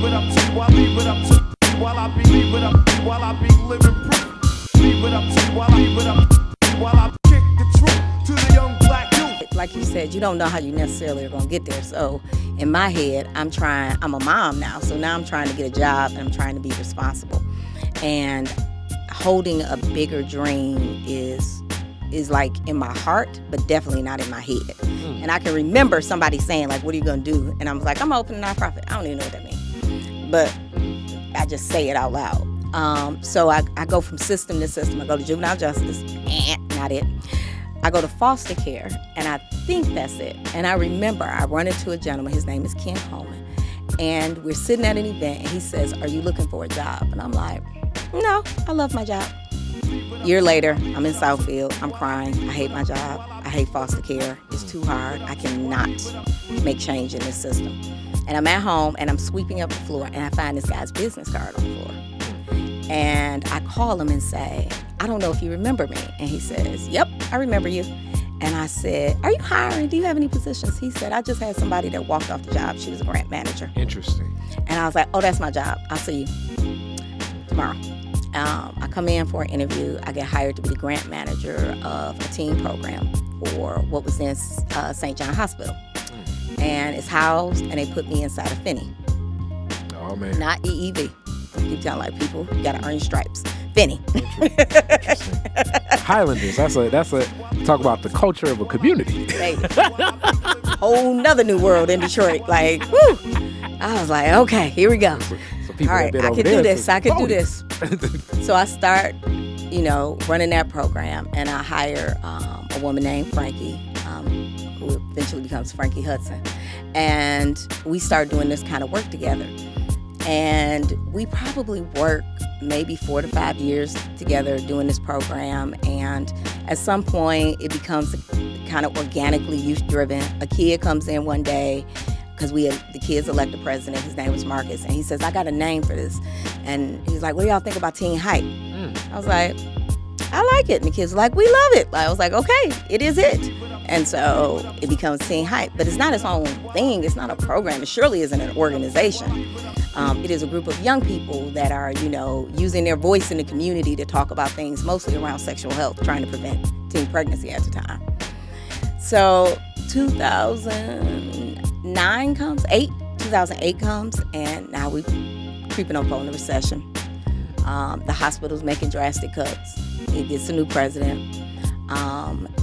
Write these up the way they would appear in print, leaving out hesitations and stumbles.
it up to you, I leave it up to you, while I be living proof. Leave it up to you, while I leave it up to you, while I kick the truth to the young black youth. Like you said, you don't know how you necessarily are going to get there. So in my head, I'm a mom now. So now I'm trying to get a job and I'm trying to be responsible. And holding a bigger dream is like in my heart, but definitely not in my head. And I can remember somebody saying like, what are you going to do? And I was like, I'm going to open a nonprofit. I don't even know what that means. But I just say it out loud. So I go from system to system. I go to juvenile justice. Not it. I go to foster care, and I think that's it. And I remember I run into a gentleman. His name is Ken Coleman. And we're sitting at an event, and he says, are you looking for a job? And I'm like, no, I love my job. A year later, I'm in Southfield. I'm crying. I hate my job. I hate foster care. It's too hard. I cannot make change in this system. And I'm at home, and I'm sweeping up the floor, and I find this guy's business card on the floor. And I call him and say, I don't know if you remember me. And he says, yep, I remember you. And I said, are you hiring? Do you have any positions? He said, I just had somebody that walked off the job. She was a grant manager. Interesting. And I was like, oh, that's my job. I'll see you tomorrow. I come in for an interview. I get hired to be the grant manager of a teen program for what was then St. John Hospital. And it's housed, and they put me inside of Finney. Oh, man. Not EEV. I keep telling like people, you gotta earn your stripes. Finney. Interesting. Highlanders. That's a talk about the culture of a community. Baby. Whole nother new world in Detroit. Like, whoo. I was like, okay, here we go. So people all right, I can do this. I can do this. So I start, running that program, and I hire a woman named Frankie, who eventually becomes Frankie Hudson, and we start doing this kind of work together. And we probably work maybe 4 to 5 years together doing this program. And at some point, it becomes kind of organically youth-driven. A kid comes in one day, because the kids elect a president. His name was Marcus. And he says, I got a name for this. And he's like, what do y'all think about Teen Hype? I was like, I like it. And the kids were like, we love it. I was like, okay, it is it. And so it becomes Teen Hype. But it's not its own thing. It's not a program. It surely isn't an organization. It is a group of young people that are, using their voice in the community to talk about things mostly around sexual health, trying to prevent teen pregnancy at the time. So 2008 comes, and now we're creeping up on the recession. The hospital's making drastic cuts. It gets a new president.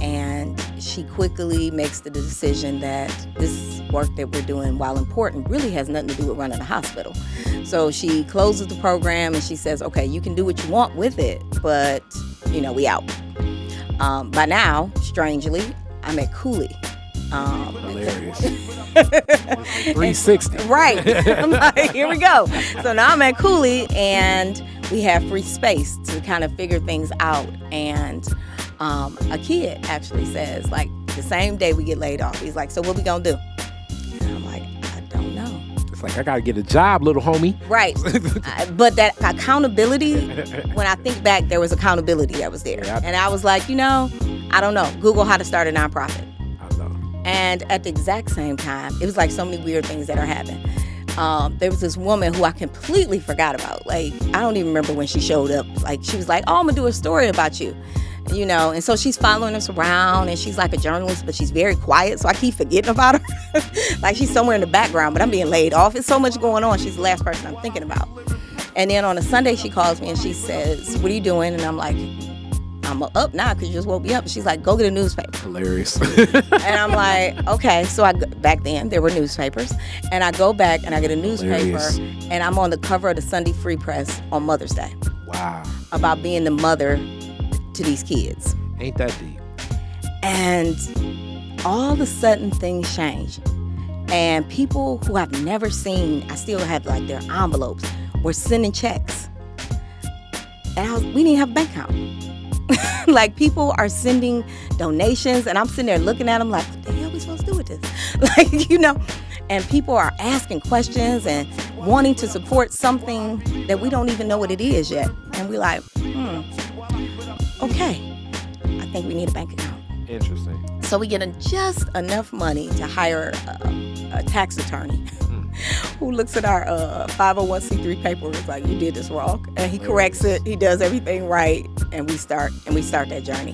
And she quickly makes the decision that this work that we're doing, while important, really has nothing to do with running a hospital. So she closes the program and she says, okay, you can do what you want with it, but, we out. By now, strangely, I'm at Cooley. Hilarious. 360. Right. I'm like, here we go. So now I'm at Cooley, and we have free space to kind of figure things out. And a kid actually says, like, the same day we get laid off, he's like, so what we gonna do? And I'm like, I don't know. It's like, I gotta get a job, little homie. Right. But that accountability, when I think back, there was accountability that was there. Yeah, and I was like, I don't know. Google how to start a nonprofit. I know. And at the exact same time, it was like so many weird things that are happening. There was this woman who I completely forgot about. Like, I don't even remember when she showed up. Like, she was like, oh, I'm gonna do a story about you. And so she's following us around, and she's like a journalist, but she's very quiet, so I keep forgetting about her. Like, she's somewhere in the background, but I'm being laid off. It's so much going on. She's the last person I'm thinking about. And then on a Sunday, she calls me and she says, what are you doing? And I'm like, I'm up now because you just woke me up. And she's like, go get a newspaper. Hilarious. And I'm like, okay. So back then there were newspapers, and I go back and I get a newspaper. Hilarious. And I'm on the cover of the Sunday Free Press on Mother's Day. Wow. About being the mother to these kids. Ain't that deep? And all of a sudden things change. And people who I've never seen, I still have like their envelopes, were sending checks. And we didn't have a bank account. Like, people are sending donations, and I'm sitting there looking at them like, what the hell are we supposed to do with this? Like, and people are asking questions and wanting to support something that we don't even know what it is yet. And we're like, okay, I think we need a bank account. Interesting. So we get just enough money to hire a tax attorney who looks at our 501c3 paper is like, you did this wrong, and he corrects it. He does everything right, and we start that journey.